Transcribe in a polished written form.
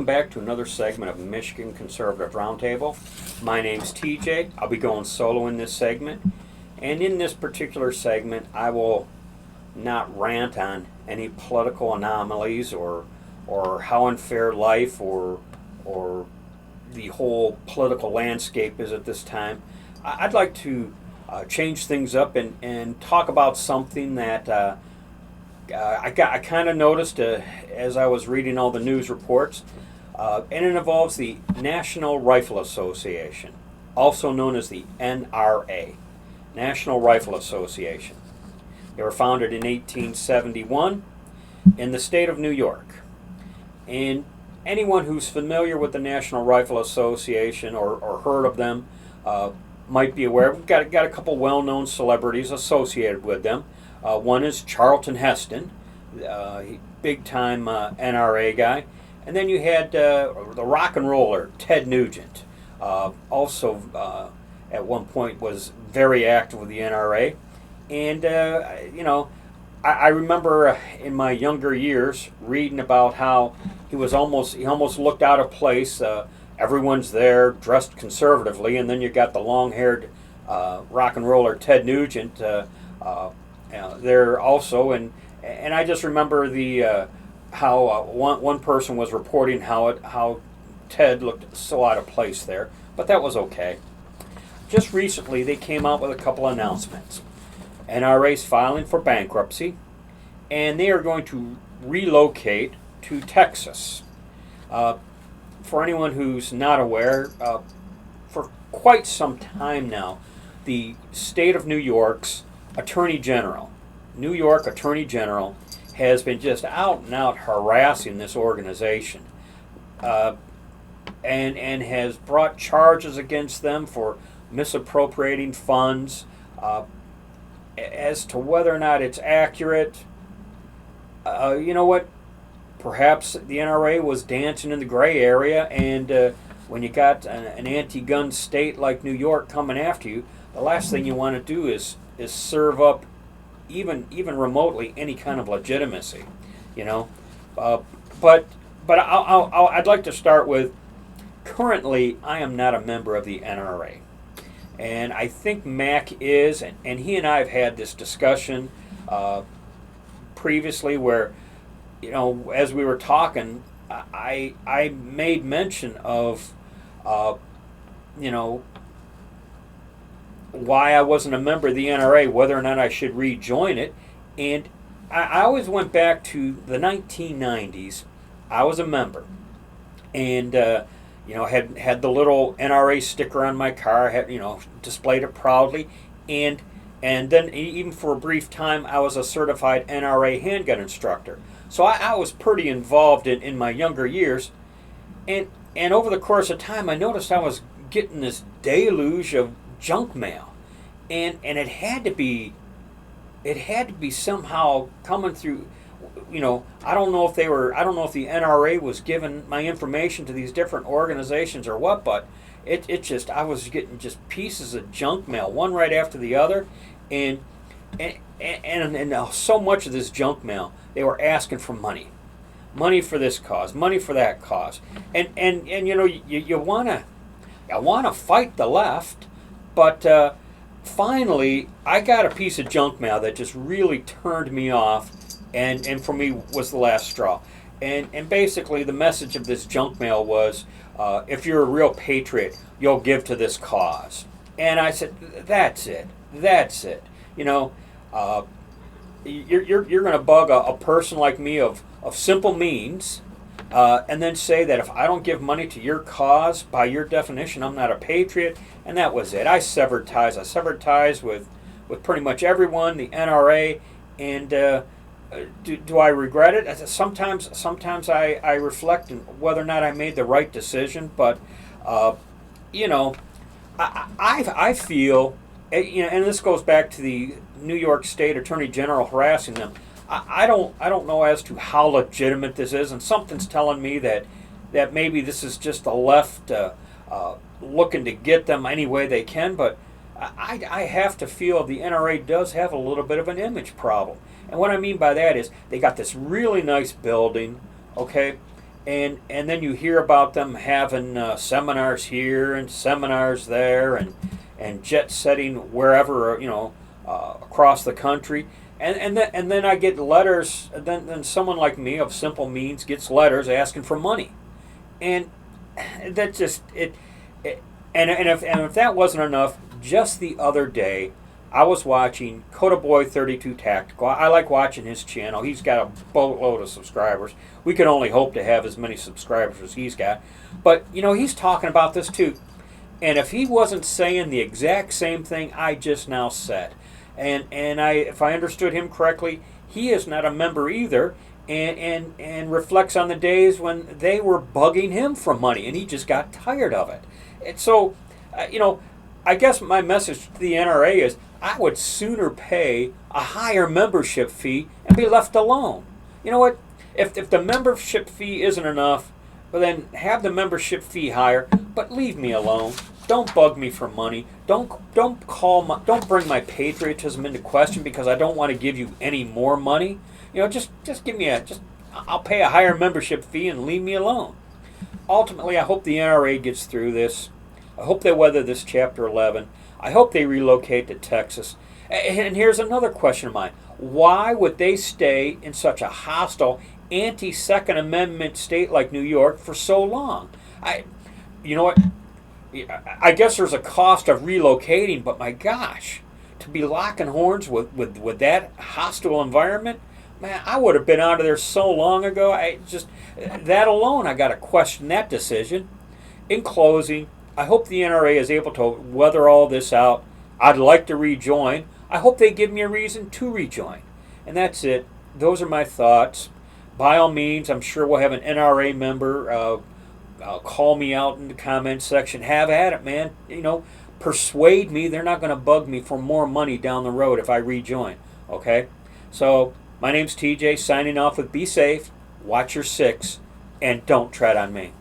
back to another segment of Michigan Conservative Roundtable. My name's TJ. I'll be going solo in this segment. And in this particular segment, I will not rant on any political anomalies or how unfair life or the whole political landscape is at this time. I'd like to change things up and talk about something that I kind of noticed as I was reading all the news reports, and it involves the National Rifle Association, also known as the NRA, National Rifle Association. They were founded in 1871 in the state of New York. And anyone who's familiar with the National Rifle Association or heard of them might be aware. We've got a couple well-known celebrities associated with them. One is Charlton Heston, big-time NRA guy. And then you had the rock and roller Ted Nugent, also at one point was very active with the NRA. And, I remember in my younger years reading about how he almost looked out of place. Everyone's there dressed conservatively, and then you got the long-haired rock and roller Ted Nugent there also. And I just remember how one person was reporting how Ted looked so out of place there, but that was okay. Just recently, they came out with a couple announcements. NRA's filing for bankruptcy, and they are going to relocate to Texas. For anyone who's not aware, for quite some time now, the state of New York's Attorney General, New York Attorney General, has been just out and out harassing this organization, and has brought charges against them for misappropriating funds. As to whether or not it's accurate, you know what? Perhaps the NRA was dancing in the gray area, and when you got an anti-gun state like New York coming after you, the last thing you want to do is serve up even remotely any kind of legitimacy, But I'd like to start with, currently I am not a member of the NRA. And I think Mac is, and he and I have had this discussion previously where, as we were talking, I made mention of, why I wasn't a member of the NRA, whether or not I should rejoin it. And I always went back to the 1990s. I was a member. And, had the little NRA sticker on my car, had, displayed it proudly, and then even for a brief time, I was a certified NRA handgun instructor. So I was pretty involved in my younger years, and over the course of time, I noticed I was getting this deluge of junk mail, and it had to be somehow coming through. I don't know if the NRA was giving my information to these different organizations or what, but I was getting just pieces of junk mail, one right after the other, and so much of this junk mail, they were asking for money for this cause, money for that cause, and you wanna fight the left, but finally I got a piece of junk mail that just really turned me off. And for me was the last straw. And basically the message of this junk mail was, if you're a real patriot, you'll give to this cause. And I said, that's it. You're going to bug a person like me of simple means, and then say that if I don't give money to your cause, by your definition, I'm not a patriot. And that was it. I severed ties. I severed ties with pretty much everyone, the NRA, and do I regret it? Sometimes I reflect on whether or not I made the right decision, but I feel, and this goes back to the New York State Attorney General harassing them. I don't know as to how legitimate this is, and something's telling me that maybe this is just the left looking to get them any way they can, but I have to feel the NRA does have a little bit of an image problem. And what I mean by that is they got this really nice building, okay, and then you hear about them having seminars here and seminars there, and jet setting wherever, across the country. And then I get letters. Then someone like me of simple means gets letters asking for money, and that just and if that wasn't enough, just the other day I was watching Boy 32 Tactical. I like watching his channel. He's got a boatload of subscribers. We can only hope to have as many subscribers as he's got. But he's talking about this too. And if he wasn't saying the exact same thing I just now said, and if I understood him correctly, he is not a member either, and reflects on the days when they were bugging him for money, and he just got tired of it. And so, I guess my message to the NRA is I would sooner pay a higher membership fee and be left alone. You know what? If the membership fee isn't enough, well then have the membership fee higher, but leave me alone. Don't bug me for money. Don't bring my patriotism into question because I don't want to give you any more money. Just give me I'll pay a higher membership fee and leave me alone. Ultimately, I hope the NRA gets through this. I hope they weather this Chapter 11. I hope they relocate to Texas. And here's another question of mine. Why would they stay in such a hostile, anti-Second Amendment state like New York for so long? You know what? I guess there's a cost of relocating, but my gosh, to be locking horns with that hostile environment, man, I would have been out of there so long ago. That alone, I got to question that decision. In closing, I hope the NRA is able to weather all this out. I'd like to rejoin. I hope they give me a reason to rejoin. And that's it. Those are my thoughts. By all means, I'm sure we'll have an NRA member call me out in the comments section. Have at it, man. Persuade me. They're not going to bug me for more money down the road if I rejoin. Okay? So, my name's TJ, signing off with be safe, watch your six, and don't tread on me.